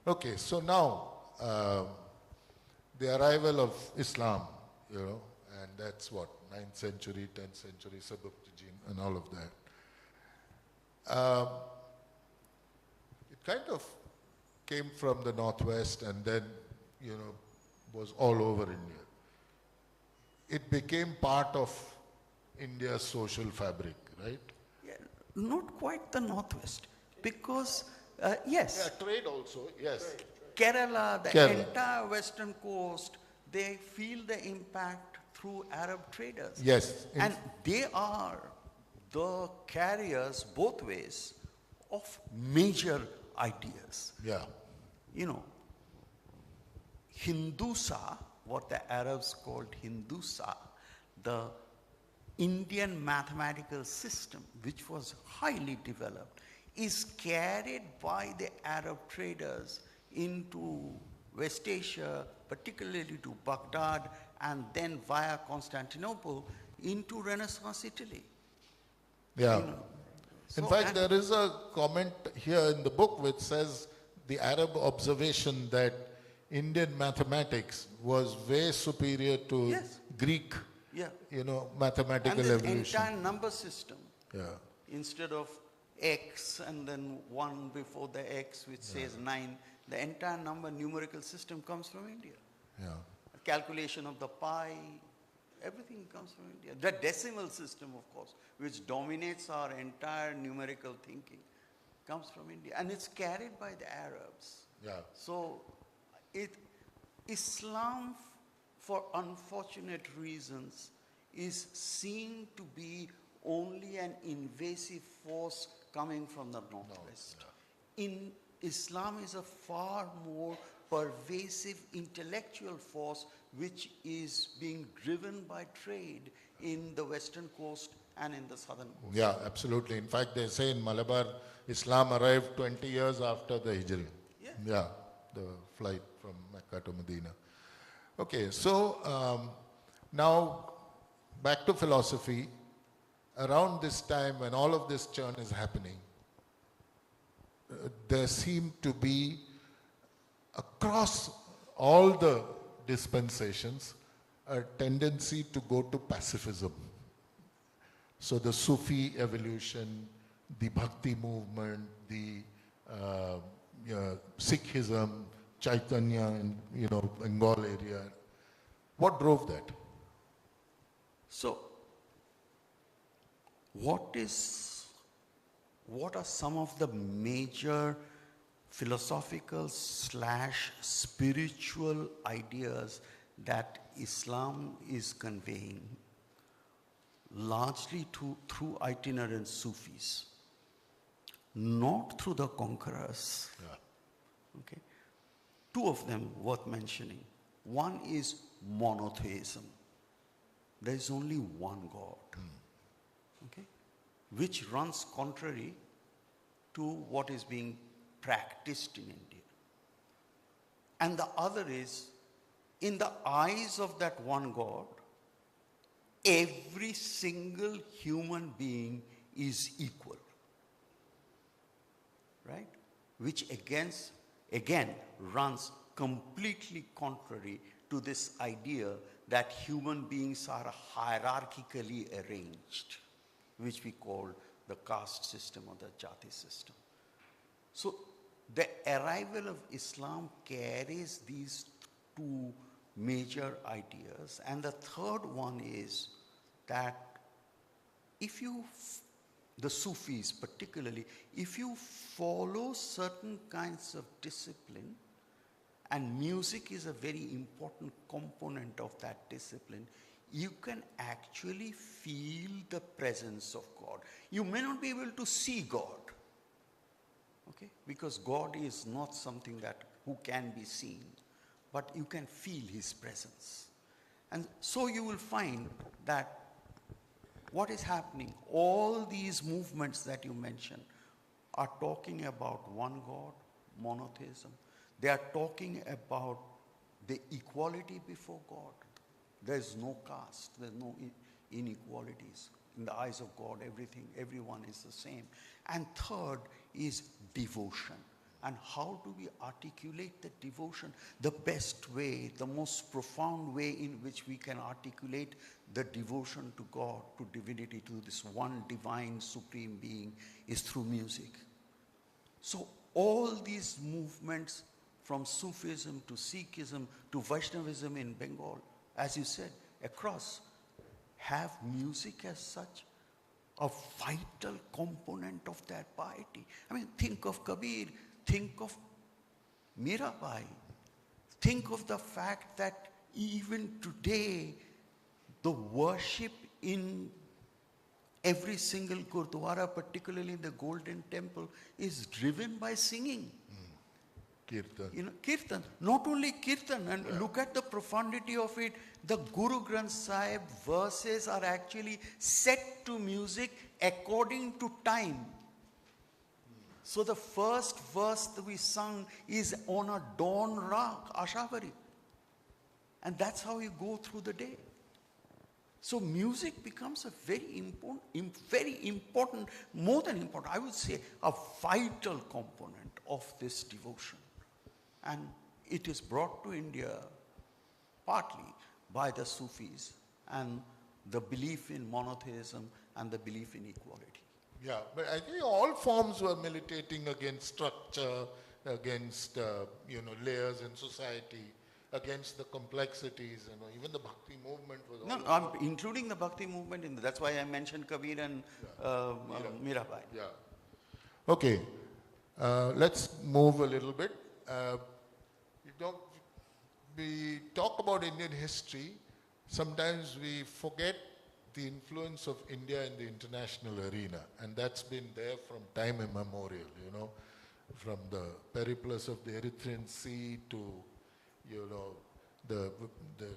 Okay, so now the arrival of Islam, and that's what, 9th century, 10th century, Sabuktajin and all of that. It kind of came from the northwest and then, was all over India. It became part of India's social fabric, right? Yeah, not quite the northwest, because, yes. Yeah, trade also, yes. Kerala, the entire western coast, they feel the impact through Arab traders. Yes. And they are the carriers, both ways, of major ideas. Yeah. Hindusa, what the Arabs called Hindusa, the Indian mathematical system, which was highly developed, is carried by the Arab traders into West Asia, particularly to Baghdad, and then via Constantinople into Renaissance Italy. Yeah. In fact, there is a comment here in the book which says the Arab observation that Indian mathematics was way superior to Greek, mathematical and evolution. Entire number system. Yeah. Instead of X and then 1 before the X, which says 9, the entire number numerical system comes from India. Yeah. Calculation of the pi, everything comes from India. The decimal system, of course, which dominates our entire numerical thinking, comes from India. And it's carried by the Arabs. Yeah. So Islam, for unfortunate reasons, is seen to be only an invasive force coming from the northwest. Islam is a far more pervasive intellectual force which is being driven by trade in the western coast and in the southern coast. Yeah, absolutely. In fact, they say in Malabar, Islam arrived 20 years after the Hijri. Yeah, the flight from Mecca to Medina. Okay, so now back to philosophy. Around this time when all of this churn is happening, there seemed to be, across all the dispensations, a tendency to go to pacifism. So the Sufi evolution, the Bhakti movement, the Sikhism, Chaitanya in Bengal area. What drove that? So, what are some of the major philosophical / spiritual ideas that Islam is conveying? Largely through itinerant Sufis, not through the conquerors. Yeah. Okay. Two of them worth mentioning. One is monotheism. There is only one God. Okay, which runs contrary to what is being practiced in India. And the other is, in the eyes of that one God, every single human being is equal. Right? Which again runs completely contrary to this idea that human beings are hierarchically arranged, which we call the caste system or the jati system. So the arrival of Islam carries these two major ideas. And the third one is that the Sufis particularly, if you follow certain kinds of discipline, and music is a very important component of that discipline, you can actually feel the presence of God. You may not be able to see God, okay? Because God is not something who can be seen, but you can feel His presence. And so you will find that what is happening, all these movements that you mentioned are talking about one God, monotheism. They are talking about the equality before God. There is no caste, there is no inequalities. In the eyes of God, everyone is the same. And third is devotion. And how do we articulate the devotion? The best way, the most profound way in which we can articulate the devotion to God, to divinity, to this one divine supreme being is through music. So all these movements from Sufism to Sikhism to Vaishnavism in Bengal, as you said, across, have music as such a vital component of their piety. I mean, think of Kabir, think of Mirabai, think of the fact that even today, the worship in every single Gurdwara, particularly in the Golden Temple, is driven by singing. Kirtan. You know, Kirtan. Not only Kirtan, and look at the profundity of it. The Guru Granth Sahib verses are actually set to music according to time. So the first verse that we sung is on a dawn rag, Ashavari. And that's how you go through the day. So music becomes a very important, more than important, I would say, a vital component of this devotion. And it is brought to India partly by the Sufis and the belief in monotheism and the belief in equality. Yeah, but I think all forms were militating against structure, against layers in society, against the complexities. Even the Bhakti movement was. No, I'm including the Bhakti movement in that's why I mentioned Kabir and Mirabai. Yeah. Okay, let's move a little bit. We talk about Indian history. Sometimes we forget the influence of India in the international arena, and that's been there from time immemorial. From the periplus of the Erythraean Sea to, the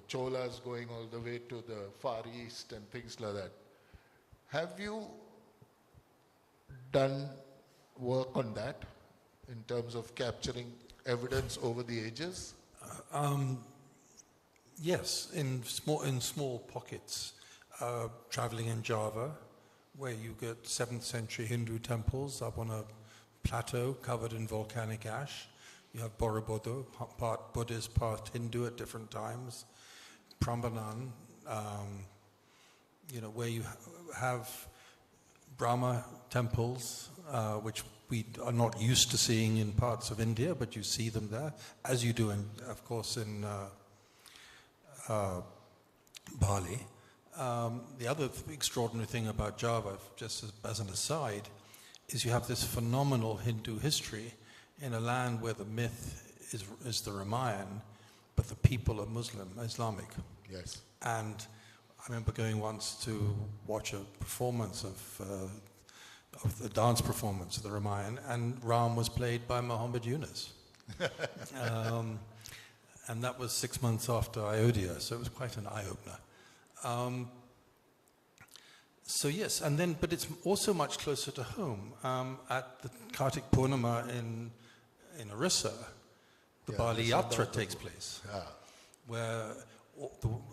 Cholas going all the way to the Far East and things like that. Have you done work on that in terms of capturing evidence over the ages? Yes, in small pockets. Traveling in Java, where you get 7th century Hindu temples up on a plateau covered in volcanic ash. You have Borobudur, part Buddhist, part Hindu at different times. Prambanan, where you have Brahma temples, which we are not used to seeing in parts of India, but you see them there, as you do, of course, in Bali. The other extraordinary thing about Java, just as an aside, is you have this phenomenal Hindu history in a land where the myth is the Ramayana, but the people are Islamic. Yes. And I remember going once to watch a performance of the dance performance of the Ramayana, and Ram was played by Muhammad Yunus. And that was 6 months after Ayodhya, so it was quite an eye-opener. So yes, but it's also much closer to home. At the Kartik Purnima in Orissa, the Bali Yatra takes place, where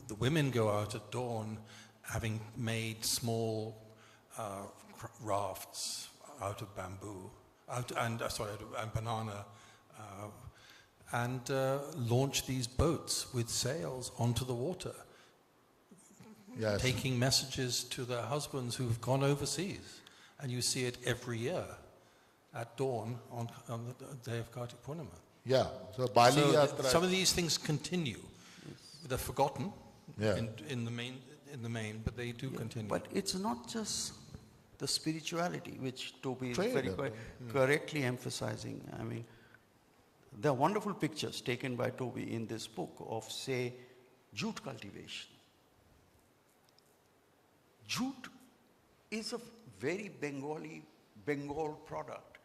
the women go out at dawn, having made small rafts out of bamboo, and banana, and launch these boats with sails onto the water. Yes. Taking messages to their husbands who've gone overseas. And you see it every year at dawn on the day of Kartik Purnima. Yeah, so Bali Yatra. Some of these things continue. They're forgotten in the main, but they do continue. But it's not just the spirituality, which Toby is very correctly emphasizing. I mean, there are wonderful pictures taken by Toby in this book of, say, jute cultivation. Jute is a very Bengal product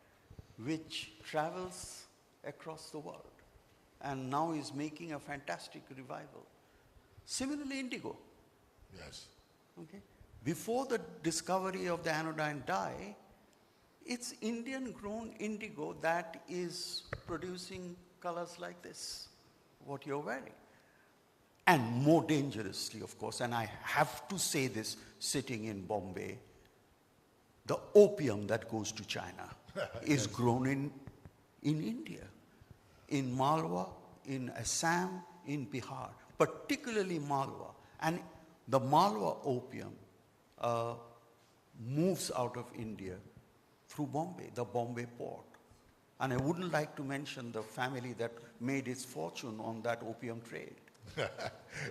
which travels across the world and now is making a fantastic revival. Similarly, indigo. Yes. Okay. Before the discovery of the anodyne dye, it's Indian-grown indigo that is producing colors like this, what you're wearing. And more dangerously, of course, and I have to say this sitting in Bombay, the opium that goes to China is grown in in India, in Malwa, in Assam, in Bihar, particularly Malwa. And the Malwa opium moves out of India through Bombay, the Bombay port. And I wouldn't like to mention the family that made its fortune on that opium trade.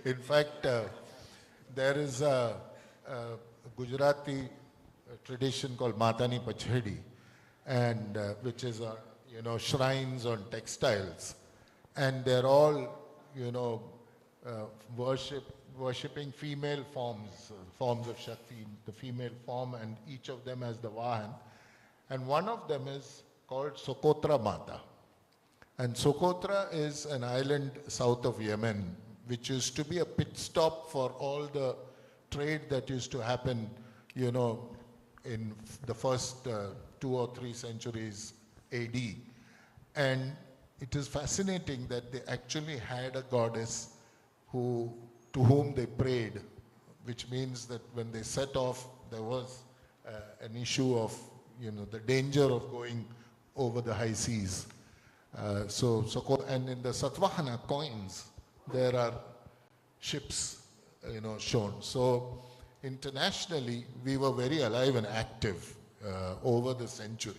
In fact, there is a Gujarati tradition called Matani Pachhedi, and which is, shrines on textiles. And they're all, worshipping female forms of Shakti, the female form, and each of them has the Vahan. And one of them is called Sokotra Mata. And Sokotra is an island south of Yemen, which used to be a pit stop for all the trade that used to happen, in the first 2 or 3 centuries AD. And it is fascinating that they actually had a goddess to whom they prayed, which means that when they set off, there was an issue of, the danger of going over the high seas. And in the Satvahana coins, there are ships, shown. So internationally, we were very alive and active over the centuries.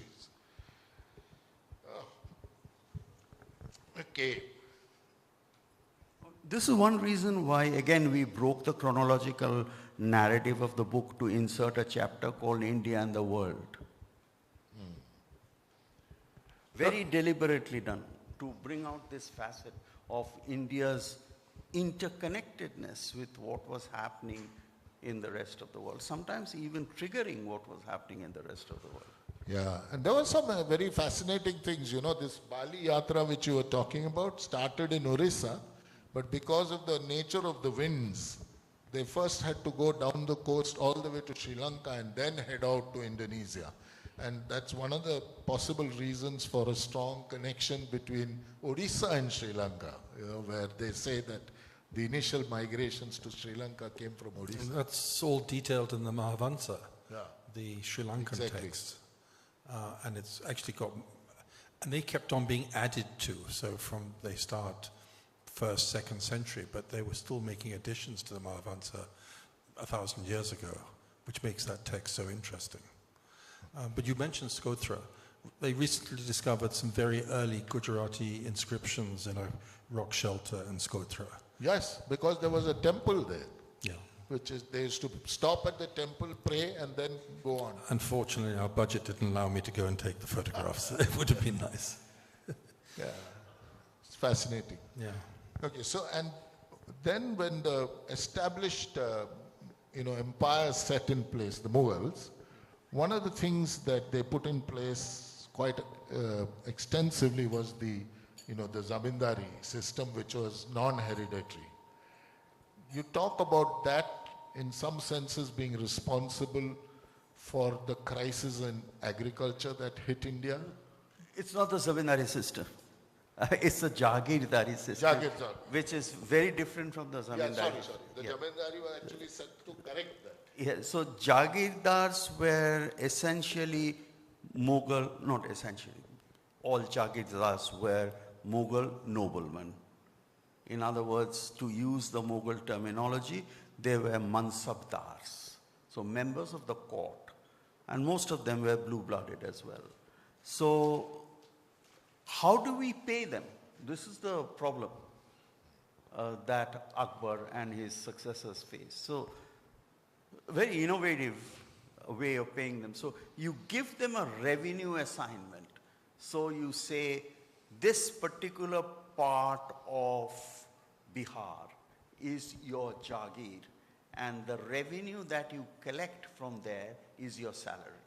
Okay. This is one reason why, again, we broke the chronological narrative of the book to insert a chapter called India and the World. Very deliberately done to bring out this facet of India's interconnectedness with what was happening in the rest of the world, sometimes even triggering what was happening in the rest of the world. Yeah, and there were some very fascinating things. This Bali Yatra which you were talking about started in Orissa, but because of the nature of the winds, they first had to go down the coast all the way to Sri Lanka and then head out to Indonesia. And that's one of the possible reasons for a strong connection between Odisha and Sri Lanka, where they say that the initial migrations to Sri Lanka came from Odisha. And that's all detailed in the Mahavansa, Yeah. the Sri Lankan Exactly. text. And it's actually got, and they kept on being added to, so they start 1st, 2nd century, but they were still making additions to the Mahavansa 1,000 years ago, which makes that text so interesting. But you mentioned Skotra. They recently discovered some very early Gujarati inscriptions in a rock shelter in Skotra. Yes, because there was a temple there, Yeah. which is, they used to stop at the temple, pray, and then go on. Unfortunately, our budget didn't allow me to go and take the photographs. It would have been nice. Yeah, it's fascinating. Yeah. Okay, so, and then when the established, empires set in place, the Mughals, one of the things that they put in place quite extensively was the zamindari system, which was non-hereditary. You talk about that in some senses being responsible for the crisis in agriculture that hit India. It's not the zamindari system. It's the Jagirdari system, Jagirdar. which is very different from the zamindari. Yeah, sorry. The zamindari were actually set to correct that. Yeah, so Jagirdars were essentially Mughal, not essentially, all Jagirdars were Mughal noblemen. In other words, to use the Mughal terminology, they were mansabdars, so members of the court, and most of them were blue-blooded as well. So how do we pay them? This is the problem that Akbar and his successors faced. So very innovative way of paying them. So you give them a revenue assignment. So you say, this particular part of Bihar is your Jagir, and the revenue that you collect from there is your salary.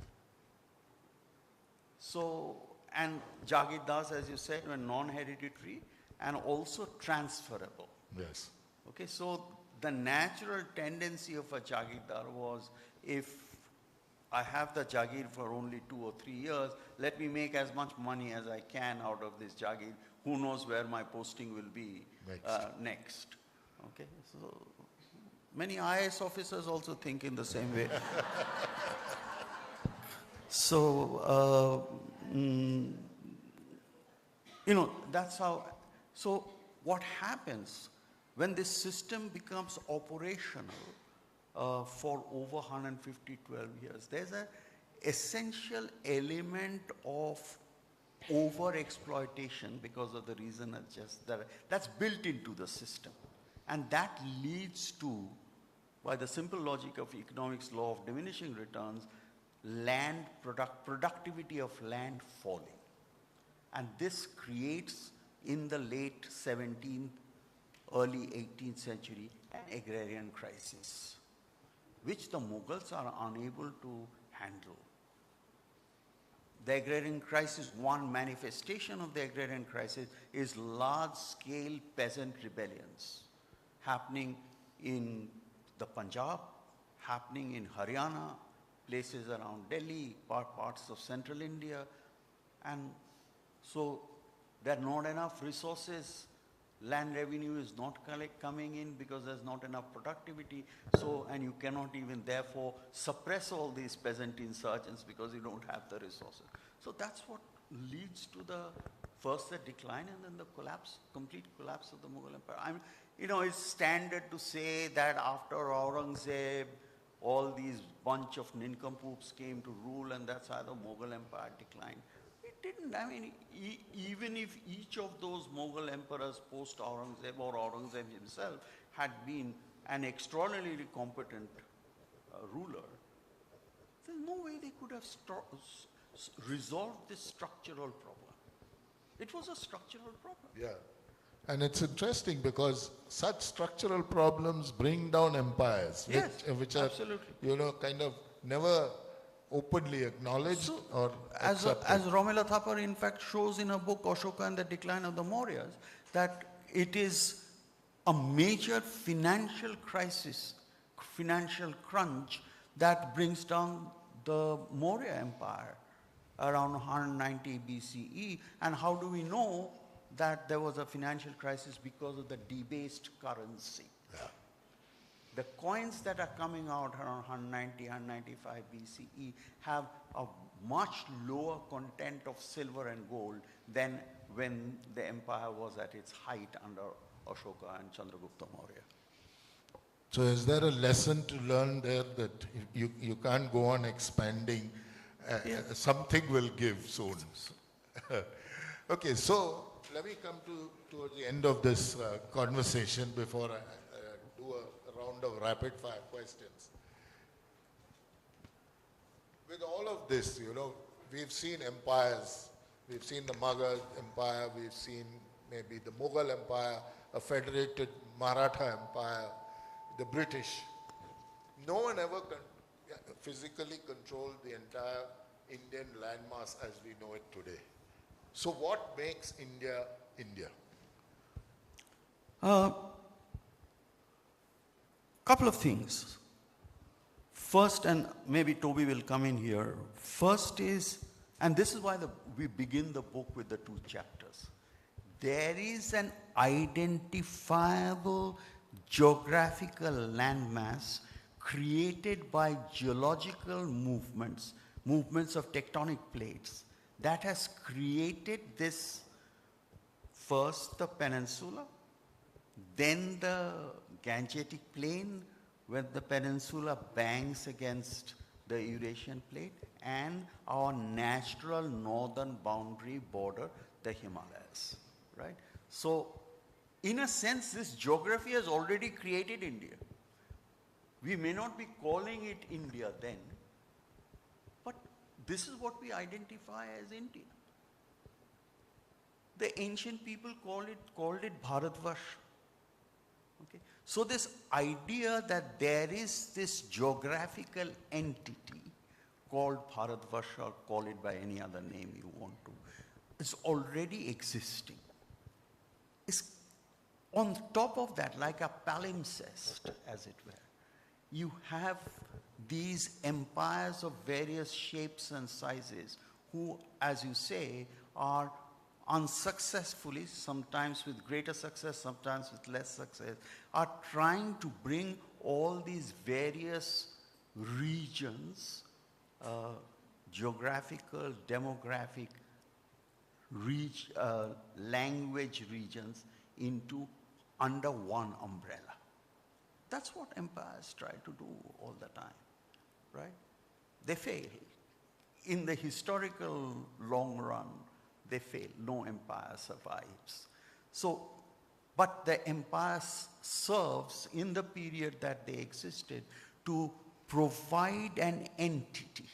So, and Jagirdars, as you said, were non-hereditary and also transferable. Yes. Okay, so the natural tendency of a Jagirdar was, if I have the Jagir for only 2 or 3 years, let me make as much money as I can out of this Jagir. Who knows where my posting will be next. Okay, so many IAS officers also think in the same way. So That's how. So what happens when this system becomes operational for over 12 years? There's an essential element of over-exploitation because of the reason that's built into the system. And that leads to, by the simple logic of economics law of diminishing returns, productivity of land falling. And this creates, in the late 17th, early 18th century, an agrarian crisis, which the Mughals are unable to handle. The agrarian crisis, one manifestation of the agrarian crisis is large-scale peasant rebellions happening in the Punjab, happening in Haryana, places around Delhi, parts of central India. And so there are not enough resources. Land revenue is not coming in because there's not enough productivity. So, and you cannot even therefore suppress all these peasant insurgents because you don't have the resources. So that's what leads to first the decline and then the complete collapse of the Mughal Empire. It's standard to say that after Aurangzeb, all these bunch of nincompoops came to rule and that's how the Mughal Empire declined. It didn't. Even if each of those Mughal emperors post Aurangzeb or Aurangzeb himself had been an extraordinarily competent ruler, there's no way they could have resolved this structural problem. It was a structural problem. Yeah. And it's interesting because such structural problems bring down empires, Yes, which are, absolutely. kind of never openly acknowledged or accepted. As Romila Thapar in fact shows in her book Ashoka and the Decline of the Mauryas, that it is a major financial crisis, financial crunch that brings down the Maurya Empire around 190 BCE. And how do we know that there was a financial crisis? Because of the debased currency. Yeah. The coins that are coming out around 190, 195 BCE have a much lower content of silver and gold than when the empire was at its height under Ashoka and Chandragupta Maurya. So is there a lesson to learn there that you can't go on expanding? Something will give soon. Okay, so let me come towards the end of this conversation before I do a round of rapid fire questions. With all of this, we've seen empires. We've seen the Magadha Empire. We've seen maybe the Mughal Empire, a federated Maratha Empire, the British. No one ever physically controlled the entire Indian landmass as we know it today. So what makes India, India? Couple of things. First, and maybe Toby will come in here. First is, and this is why we begin the book with the 2 chapters. There is an identifiable geographical landmass created by geological movements of tectonic plates, that has created this, first the peninsula, then the Gangetic plain, where the peninsula bangs against the Eurasian plate, and our natural northern boundary border, the Himalayas, right? So, in a sense, this geography has already created India. We may not be calling it India then, but this is what we identify as India. The ancient people called it Bharatvarsha. Okay? So this idea that there is this geographical entity called Bharatvarsha, or call it by any other name you want to, is already existing. It's on top of that, like a palimpsest, as it were. You have these empires of various shapes and sizes who, as you say, are unsuccessfully, sometimes with greater success, sometimes with less success, are trying to bring all these various regions, geographical, demographic, language regions under one umbrella. That's what empires try to do all the time, right? They fail. In the historical long run, they fail. No empire survives. So, but the empire serves in the period that they existed to provide an entity.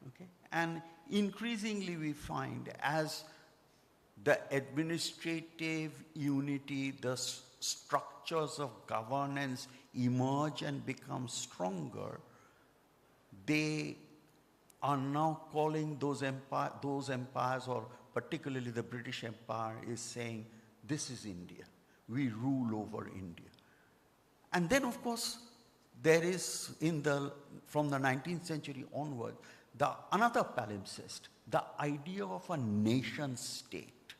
Okay? And increasingly we find as the administrative unity, the structures of governance emerge and become stronger, they are now calling those empires, or particularly the British Empire, is saying, this is India. We rule over India. And then, of course, there is, from the 19th century onward, another palimpsest, the idea of a nation state.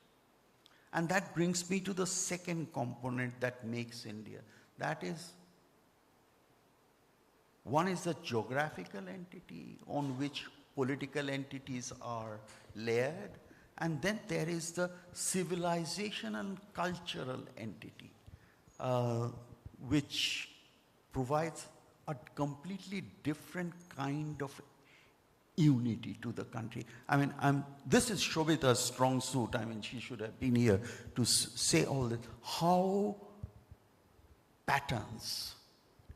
And that brings me to the second component that makes India. That is, one is the geographical entity on which political entities are layered, and then there is the civilizational and cultural entity, which provides a completely different kind of unity to the country. I mean, this is Shobita's strong suit. I mean, she should have been here to say all this. How patterns,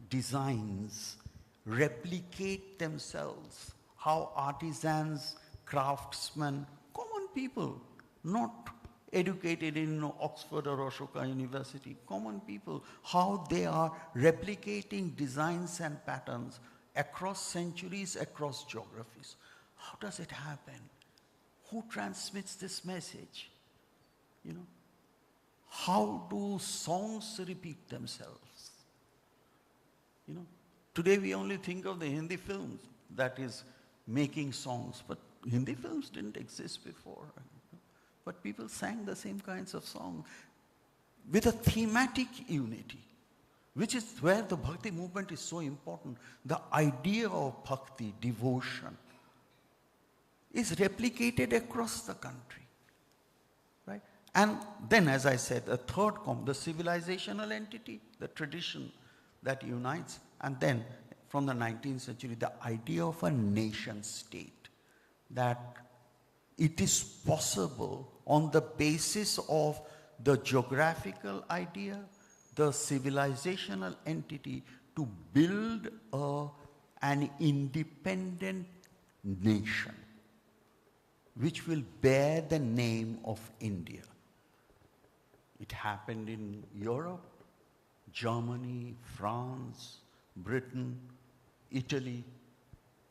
designs, replicate themselves. How artisans, craftsmen, common people, not educated in Oxford or Ashoka University, common people, how they are replicating designs and patterns across centuries, across geographies. How does it happen? Who transmits this message? You know, how do songs repeat themselves? You know, today we only think of the Hindi films that is making songs, but Hindi films didn't exist before. But people sang the same kinds of songs with a thematic unity, which is where the bhakti movement is so important. The idea of bhakti, devotion, is replicated across the country, right? And then, as I said, the third the civilizational entity, the tradition that unites, and then from the 19th century, the idea of a nation state, that it is possible on the basis of the geographical idea, the civilizational entity, to build an independent nation which will bear the name of India. It happened in Europe, Germany, France, Britain, Italy,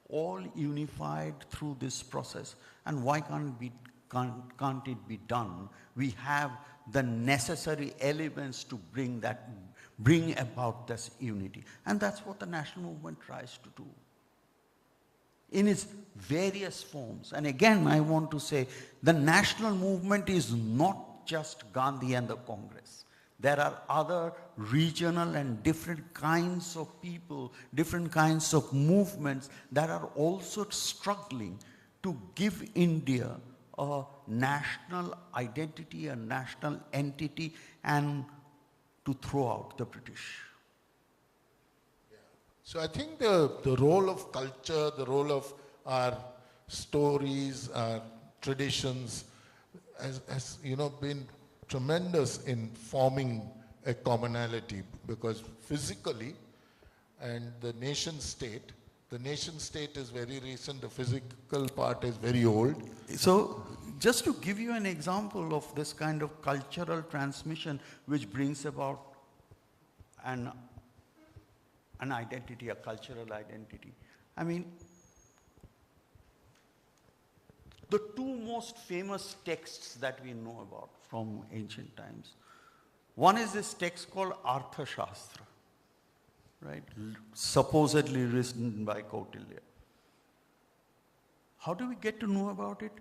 all unified through this process. And why can't it be done? We have the necessary elements to bring about this unity. And that's what the national movement tries to do in its various forms. And again, I want to say, the national movement is not just Gandhi and the Congress. There are other regional and different kinds of people, different kinds of movements that are also struggling to give India a national identity, a national entity, and to throw out the British. Yeah. So I think the role of culture, the role of our stories, our traditions has been tremendous in forming a commonality, because physically, and the nation state is very recent, the physical part is very old. So just to give you an example of this kind of cultural transmission which brings about an identity, a cultural identity. I mean, the two most famous texts that we know about from ancient times. One is this text called Arthashastra, right? Supposedly written by Kautilya. How do we get to know about it?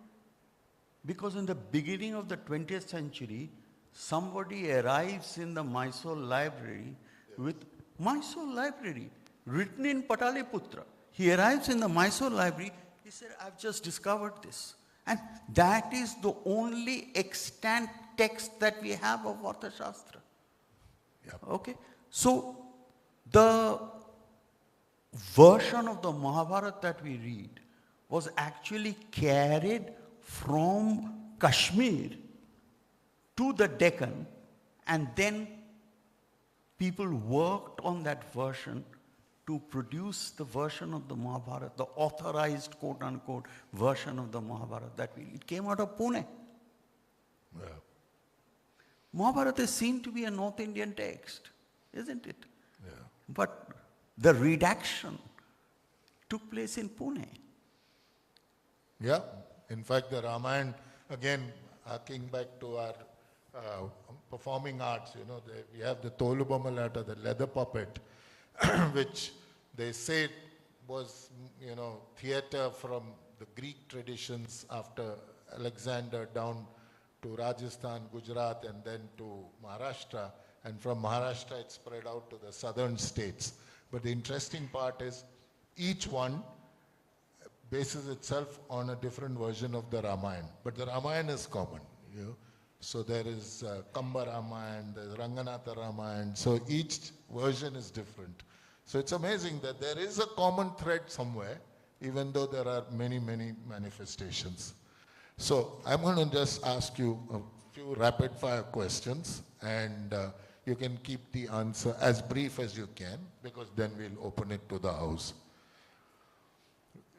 Because in the beginning of the 20th century, somebody arrives in the Mysore library with Mysore library, written in Pataliputra. He arrives in the Mysore library, he said, I've just discovered this. And that is the only extant text that we have of Arthashastra. Yep. Okay? So, the version of the Mahabharata that we read was actually carried from Kashmir to the Deccan, and then people worked on that version to produce the version of the Mahabharata, the authorized quote-unquote version of the Mahabharata that it came out of Pune. Yeah. Mahabharata is seen to be a North Indian text, isn't it? Yeah. But the redaction took place in Pune. Yeah. In fact, the Ramayana, again, harking back to our performing arts, we have the Tolu Bomalata, the leather puppet, which they say was, theater from the Greek traditions after Alexander down to Rajasthan, Gujarat, and then to Maharashtra. And from Maharashtra, it spread out to the southern states. But the interesting part is each one bases itself on a different version of the Ramayana. But the Ramayana is common. So there is Kamba Ramayana, there's Ranganatha Ramayana. So each version is different. So it's amazing that there is a common thread somewhere, even though there are many, many manifestations. So I'm going to just ask you a few rapid fire questions, and you can keep the answer as brief as you can, because then we'll open it to the house.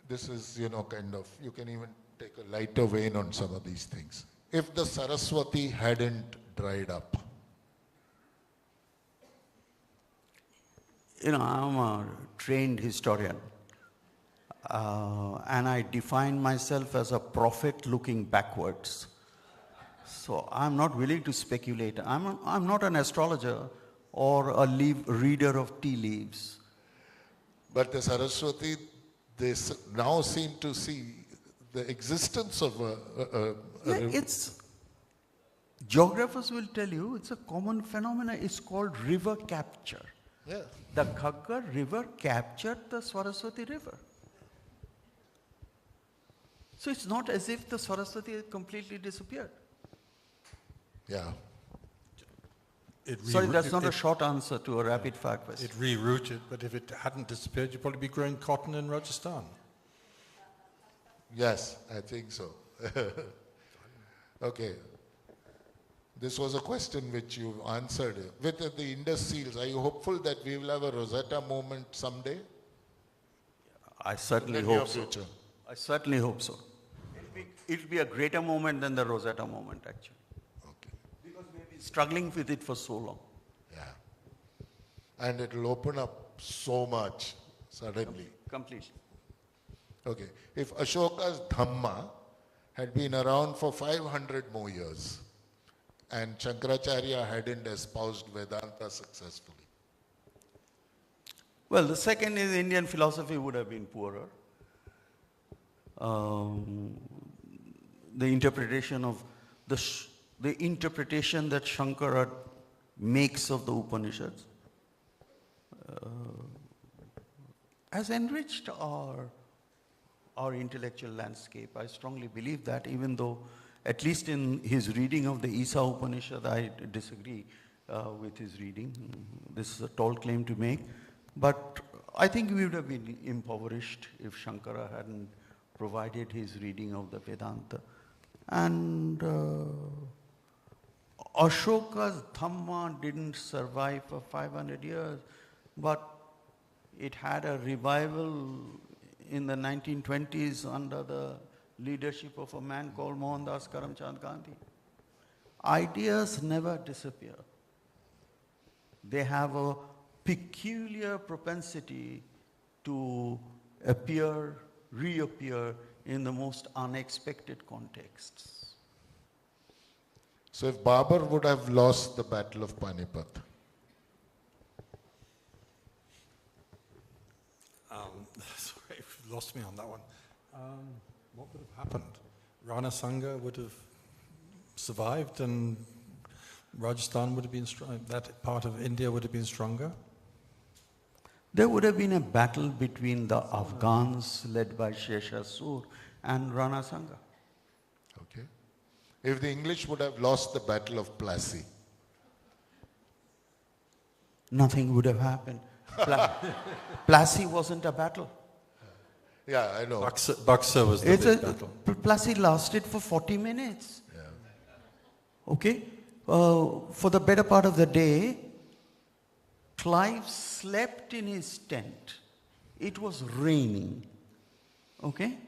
This is, kind of, you can even take a lighter vein on some of these things. If the Saraswati hadn't dried up. I'm a trained historian. And I define myself as a prophet looking backwards. So I'm not willing to speculate. I'm not an astrologer or a reader of tea leaves. But the Saraswati, they now seem to see the existence of it's geographers will tell you it's a common phenomenon. It's called river capture. Yeah. The Ghaggar river captured the Saraswati river. So it's not as if the Saraswati had completely disappeared. Yeah. Sorry, that's not a short answer to a rapid fire question. It rerouted, but if it hadn't disappeared, you'd probably be growing cotton in Rajasthan. Yes, I think so. Okay. This was a question which you answered. With the Indus seals, are you hopeful that we will have a Rosetta Moment someday? I certainly In the near hope so. future? I certainly hope so. It'll be a greater moment than the Rosetta Moment, actually. Okay. Because we've been struggling with it for so long. Yeah. And it will open up so much suddenly. Completely. Okay. If Ashoka's Dhamma had been around for 500 more years and Shankaracharya hadn't espoused Vedanta successfully. Well, the second is Indian philosophy would have been poorer. The interpretation of the interpretation that Shankara makes of the Upanishads has enriched our intellectual landscape. I strongly believe that, even though, at least in his reading of the Isa Upanishad, I disagree with his reading. This is a tall claim to make. But I think we would have been impoverished if Shankara hadn't provided his reading of the Vedanta. And Ashoka's Dhamma didn't survive for 500 years, but it had a revival in the 1920s under the leadership of a man called Mohandas Karamchand Gandhi. Ideas never disappear. They have a peculiar propensity to appear, reappear in the most unexpected contexts. So if Babur would have lost the Battle of Panipat, sorry, you've lost me on that one. What would have happened? Rana Sangha would have survived and Rajasthan would have been strong. That part of India would have been stronger? There would have been a battle between the Afghans led by Sheshasur and Rana Sangha. If the English would have lost the Battle of Plassey. Nothing would have happened. Plassey wasn't a battle. Yeah, I know. Buxar was the big battle. Plassey lasted for 40 minutes. Yeah. Okay? For the better part of the day, Clive slept in his tent. It was raining. Okay?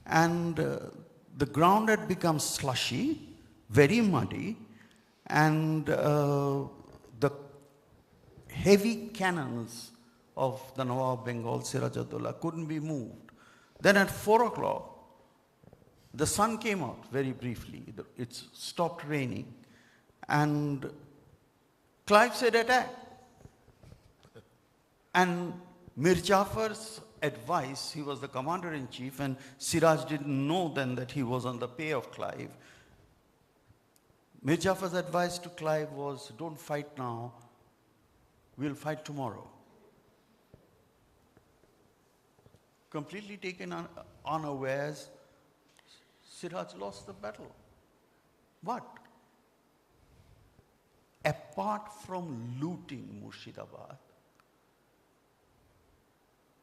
And the ground had become slushy, very muddy, and the heavy cannons of the Nawab Bengal, Siraj-ud-Dawla, couldn't be moved. Then at 4 o'clock, the sun came out very briefly. It stopped raining. And Clive said, attack. And Mir Jafar's advice, he was the commander-in-chief, and Siraj didn't know then that he was on the pay of Clive. Mir Jafar's advice to Clive was, don't fight now, we'll fight tomorrow. Completely taken unawares, Siraj lost the battle. But apart from looting Murshidabad,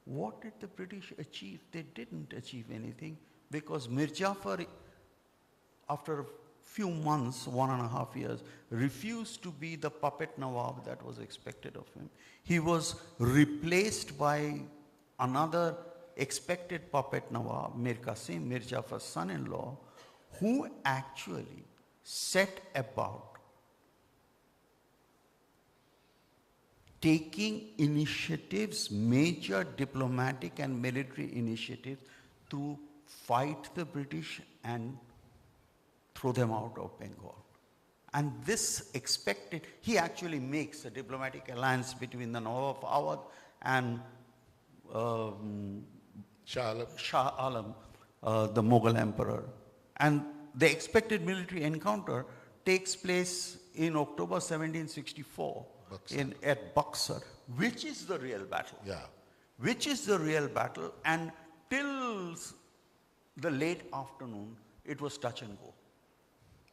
what did the British achieve? They didn't achieve anything, because Mir Jafar, after a few months, 1.5 years, refused to be the puppet Nawab that was expected of him. He was replaced by another expected puppet Nawab, Mir Qasim, Mir Jafar's son-in-law, who actually set about taking initiatives, major diplomatic and military initiatives, to fight the British and throw them out of Bengal. And this expected, he actually makes a diplomatic alliance between the Nawab of Awadh and Shah Alam, the Mughal emperor. And the expected military encounter takes place in October 1764 at Buxar, which is the real battle. Yeah. Which is the real battle, and till the late afternoon, it was touch and go.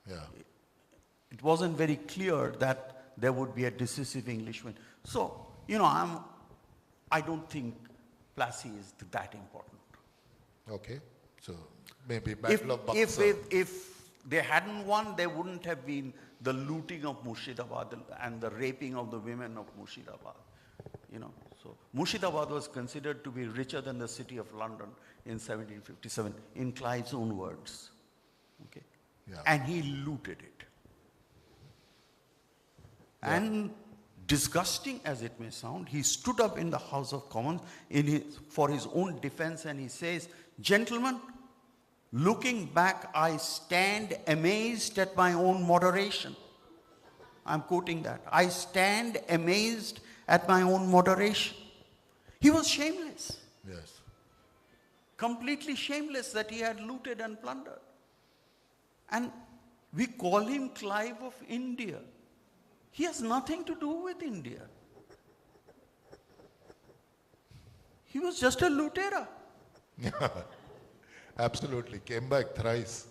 Yeah. It wasn't very clear that there would be a decisive English win. So, I don't think Plassey is that important. Okay. So maybe Battle of Buxar. If they hadn't won, there wouldn't have been the looting of Murshidabad and the raping of the women of Murshidabad. So Murshidabad was considered to be richer than the city of London in 1757, in Clive's own words. Okay. Yeah. And he looted it. Yeah. And disgusting as it may sound, he stood up in the House of Commons for his own defense, and he says, "Gentlemen, looking back, I stand amazed at my own moderation." I'm quoting that. I stand amazed at my own moderation. He was shameless. Yes. Completely shameless that he had looted and plundered. And we call him Clive of India. He has nothing to do with India. He was just a lutera. Absolutely. Came back thrice.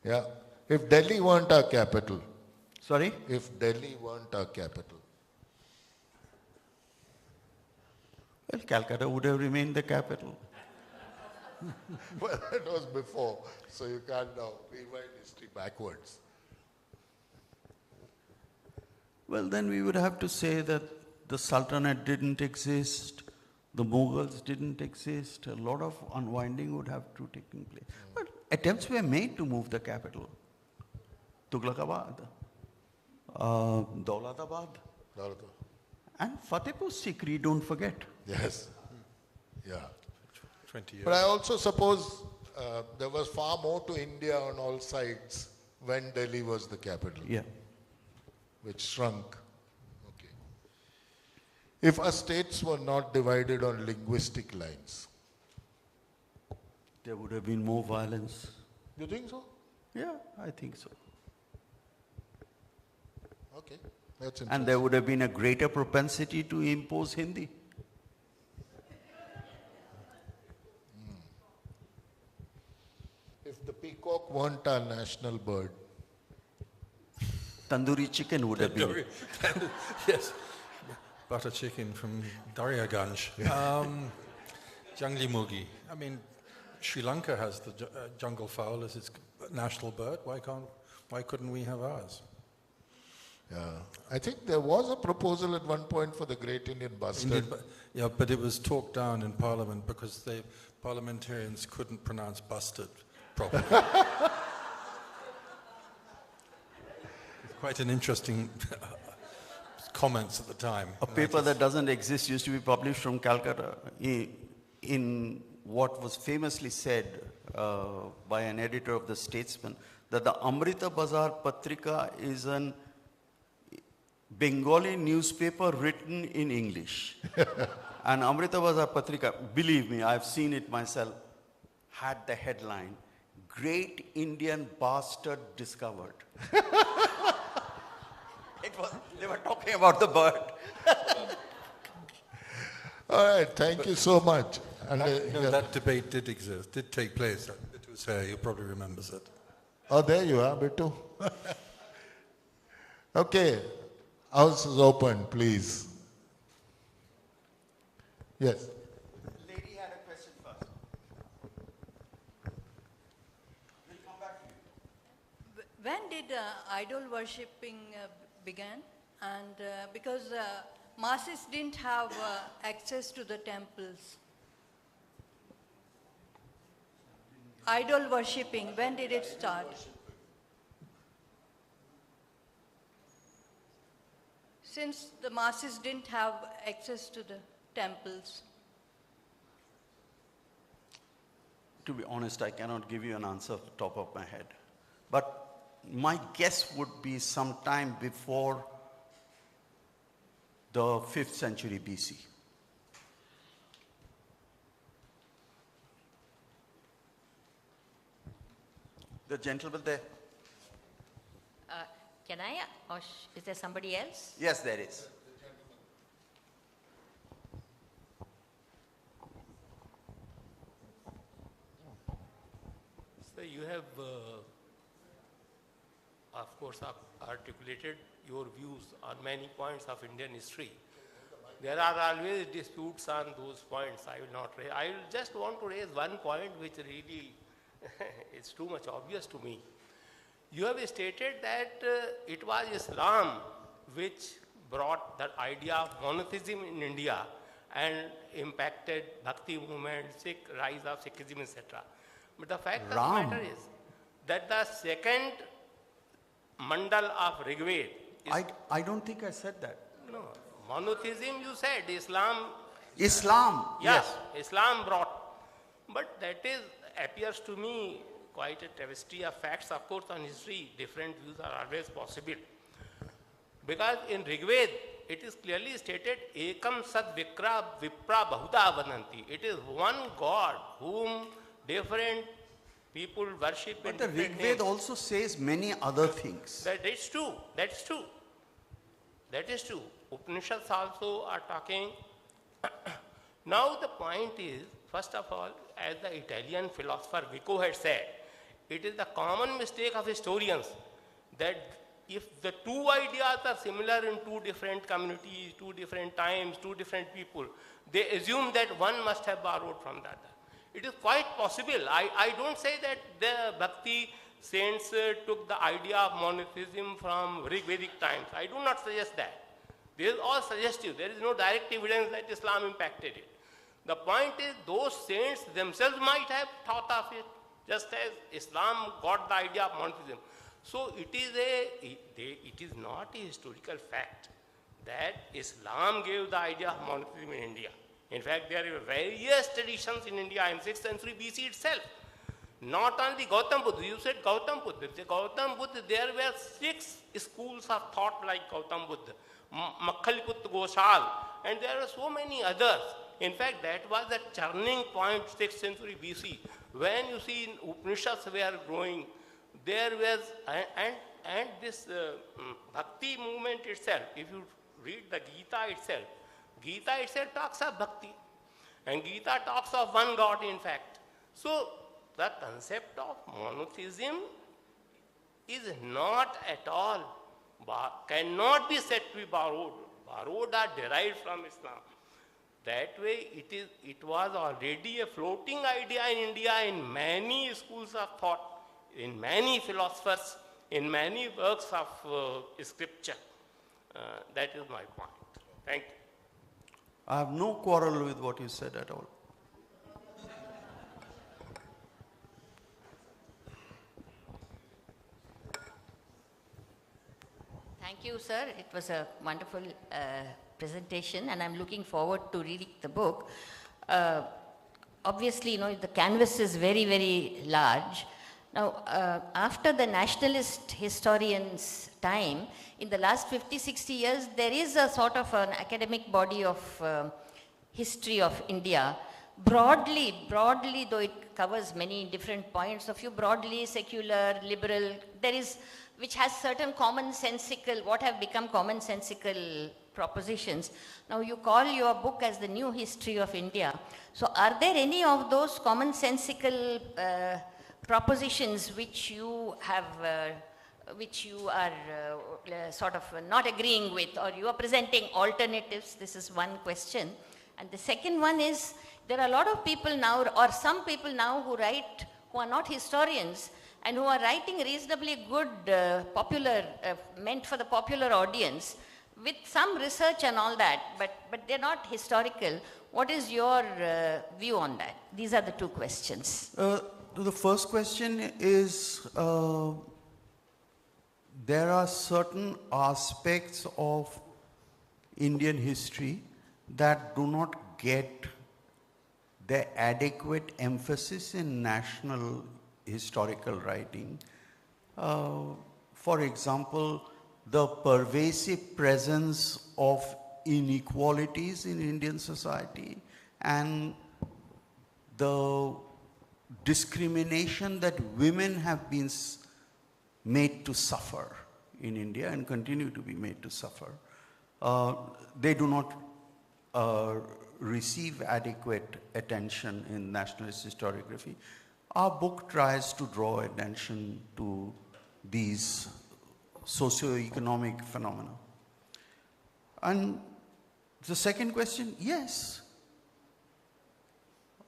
Yeah. If Delhi weren't our capital. Sorry? If Delhi weren't our capital. Well, Calcutta would have remained the capital. Well, that was before. So you can't now rewind history backwards. Well, then we would have to say that the Sultanate didn't exist, the Mughals didn't exist, a lot of unwinding would have to take place. But attempts were made to move the capital. Tughlaqabad, Daulatabad, and Fatehpur Sikri, don't forget. Yes. Yeah. 20 years. But I also suppose there was far more to India on all sides when Delhi was the capital. Yeah. Which shrunk. Okay. If our states were not divided on linguistic lines. There would have been more violence. You think so? Yeah, I think so. Okay. That's interesting. And there would have been a greater propensity to impose Hindi. If the peacock weren't weren't our national bird? Tandoori chicken would have been. Yes, butter chicken from Daryaganj. Jungli Mugi. I mean, Sri Lanka has the jungle fowl as its national bird. Why couldn't we have ours? Yeah, I think there was a proposal at one point for the Great Indian Bustard. Yeah, but it was talked down in Parliament because the parliamentarians couldn't pronounce bustard properly. Quite an interesting comments at the time. A paper that doesn't exist used to be published from Calcutta in what was famously said by an editor of the Statesman, that the Amrita Bazar Patrika is an Bengali newspaper written in English. And Amrita Bazar Patrika, believe me, I've seen it myself, had the headline, Great Indian Bastard Discovered. They were talking about the bird. All right, thank you so much. And That debate did exist, did take place. It was here, you probably remembers it. Oh, there you are, Bittu. Okay, house is open, please. Yes. Lady had a question first. We'll come back to you. When did idol worshipping began? And because masses didn't have access to the temples. Idol worshipping, when did it start? Since the masses didn't have access to the temples. To be honest, I cannot give you an answer off the top of my head. But my guess would be sometime before the 5th century BC. The gentleman there. Can I, or is there somebody else? Yes, there is. So you have, of course, articulated your views on many points of Indian history. There are always disputes on those points. I will not raise. I will just want to raise one point which really is too much obvious to me. You have stated that it was Islam which brought the idea of monotheism in India and impacted Bhakti movement, rise of Sikhism, etc. But the fact of the matter is that the second mandal of Rigved is... I don't think I said that. No, monotheism you said, Islam... Islam, yes. Islam brought. But that appears to me quite a travesty of facts. Of course, on history, different views are always possible. Because in Rigved, it is clearly stated, Ekam Sad Vikra Vipra Bahuda Vananti. It is one God whom different people worship. But the Rigved also says many other things. That is true. That's true. That is true. Upanishads also are talking. Now the point is, first of all, as the Italian philosopher Vico had said, it is the common mistake of historians that if the two ideas are similar in two different communities, two different times, two different people, they assume that one must have borrowed from the other. It is quite possible. I don't say that the Bhakti saints took the idea of monotheism from Rigvedic times. I do not suggest that. This is all suggestive. There is no direct evidence that Islam impacted it. The point is, those saints themselves might have thought of it, just as Islam got the idea of monotheism. So it is not a historical fact that Islam gave the idea of monotheism in India. In fact, there are various traditions in India in 6th century BC itself. Not only Gautam Buddha, you said Gautam Buddha. Gautam Buddha, there were 6 schools of thought like Gautam Buddha, Makhaliput Goshal, and there are so many others. In fact, that was the turning point 6th century BC. When you see Upanishads were growing, there was, and this Bhakti movement itself, if you read the Gita itself talks of Bhakti. And Gita talks of one God, in fact. So, the concept of monotheism is not at all, cannot be said to be borrowed. Borrowed are derived from Islam. That way it was already a floating idea in India in many schools of thought, in many philosophers, in many works of scripture. That is my point. Thank you. I have no quarrel with what you said at all. Thank you, sir. It was a wonderful presentation, and I'm looking forward to reading the book. Obviously, the canvas is very, very large. Now, after the nationalist historians' time, in the last 50, 60 years, there is a sort of an academic body of history of India. Broadly, though it covers many different points of view, broadly, secular, liberal, which has certain commonsensical, what have become commonsensical propositions. Now you call your book as the new history of India. So are there any of those commonsensical propositions which you are sort of not agreeing with, or you are presenting alternatives? This is one question. And the second one is, there are a lot of people now, or some people now who are not historians, and who are writing reasonably good, meant for the popular audience, with some research and all that, but they're not historical. What is your view on that? These are the two questions. The first question is, there are certain aspects of Indian history that do not get the adequate emphasis in national historical writing. For example, the pervasive presence of inequalities in Indian society and the discrimination that women have been made to suffer in India and continue to be made to suffer. They do not receive adequate attention in nationalist historiography. Our book tries to draw attention to these socio-economic phenomena. And the second question, yes.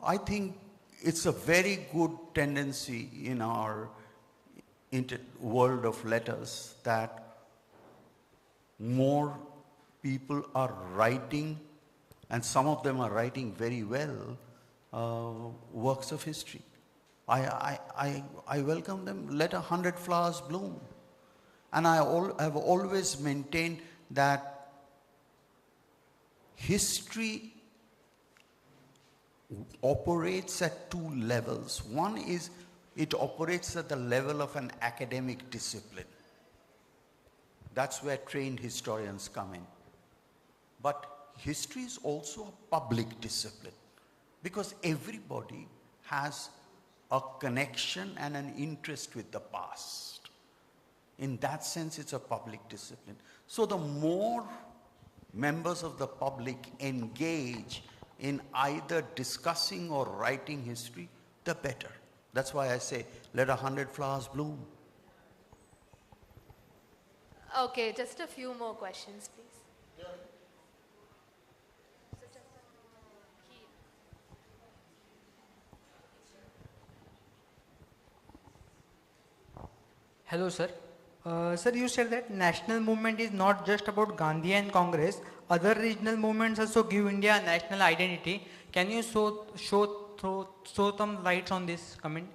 I think it's a very good tendency in our world of letters that more people are writing, and some of them are writing very well, works of history. I welcome them. Let 100 flowers bloom. And I have always maintained that history operates at two levels. One is it operates at the level of an academic discipline. That's where trained historians come in. But history is also a public discipline, because everybody has a connection and an interest with the past. In that sense, it's a public discipline. So the more members of the public engage in either discussing or writing history, the better. That's why I say, let 100 flowers bloom. Okay, just a few more questions, please. Hello, sir. Sir, you said that national movement is not just about Gandhi and Congress. Other regional movements also give India a national identity. Can you throw some lights on this comment?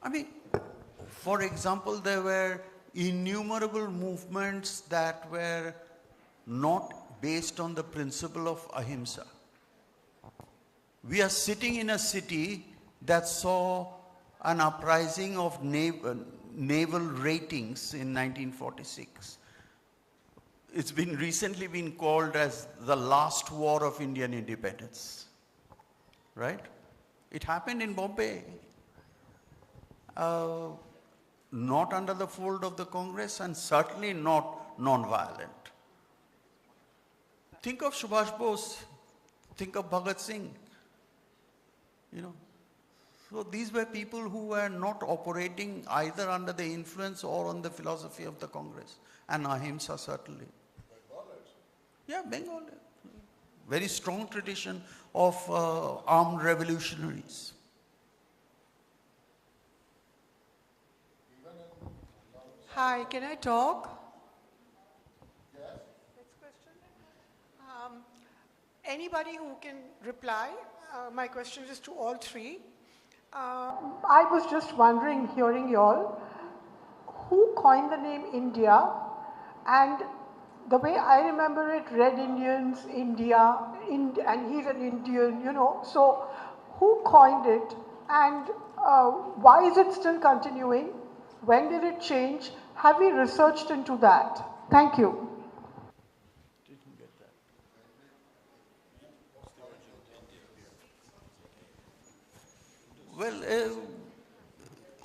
I mean, for example, there were innumerable movements that were not based on the principle of ahimsa. We are sitting in a city that saw an uprising of naval ratings in 1946. It's been recently been called as the last war of Indian independence, right? It happened in Bombay, not under the fold of the Congress, and certainly not non-violent. Think of Subhash Bose, think of Bhagat Singh, So these were people who were not operating either under the influence or on the philosophy of the Congress. And Ahimsa certainly. Yeah, Bengal. Very strong tradition of armed revolutionaries. Hi, can I talk? Yes. Next question. Anybody who can reply? My question is to all three. I was just wondering, hearing y'all, who coined the name India? And the way I remember it, Red Indians, India, and he's an Indian, you know. So who coined it? And why is it still continuing? When did it change? Have we researched into that? Thank you. Well,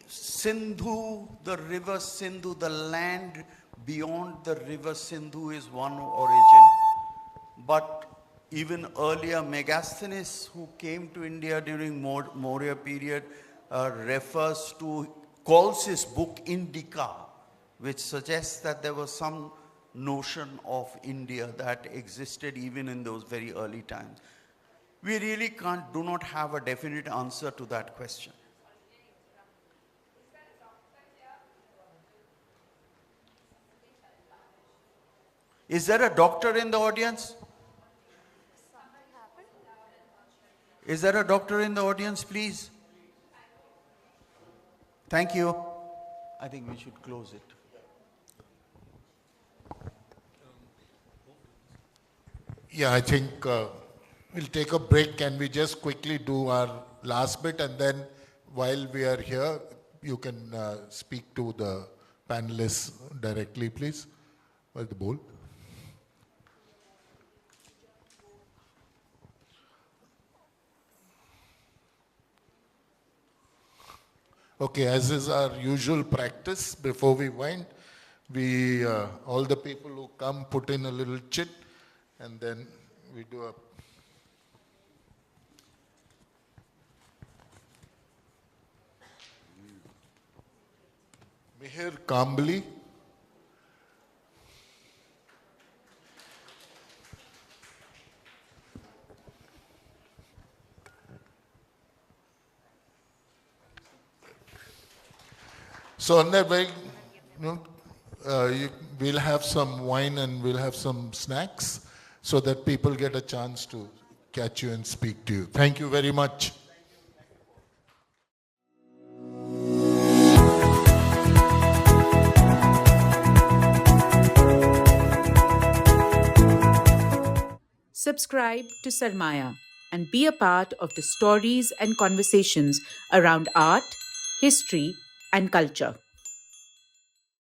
Sindhu, the river Sindhu, the land beyond the river Sindhu is one origin. But even earlier, Megasthenes, who came to India during Maurya period, calls his book Indica, which suggests that there was some notion of India that existed even in those very early times. We really do not have a definite answer to that question. Is there a doctor in the audience? Is there a doctor in the audience, please? Thank you. I think we should close it. Yeah, I think we'll take a break. Can we just quickly do our last bit, and then while we are here, you can speak to the panelists directly, please. Where's the bowl? Okay, as is our usual practice, before we wind, we all the people who come put in a little chit, and then we do a Mihir Kambli. So on that way, we'll have some wine and we'll have some snacks so that people get a chance to catch you and speak to you. Thank you very much. Subscribe to Sarmaya and be a part of the stories and conversations around art, history, and culture.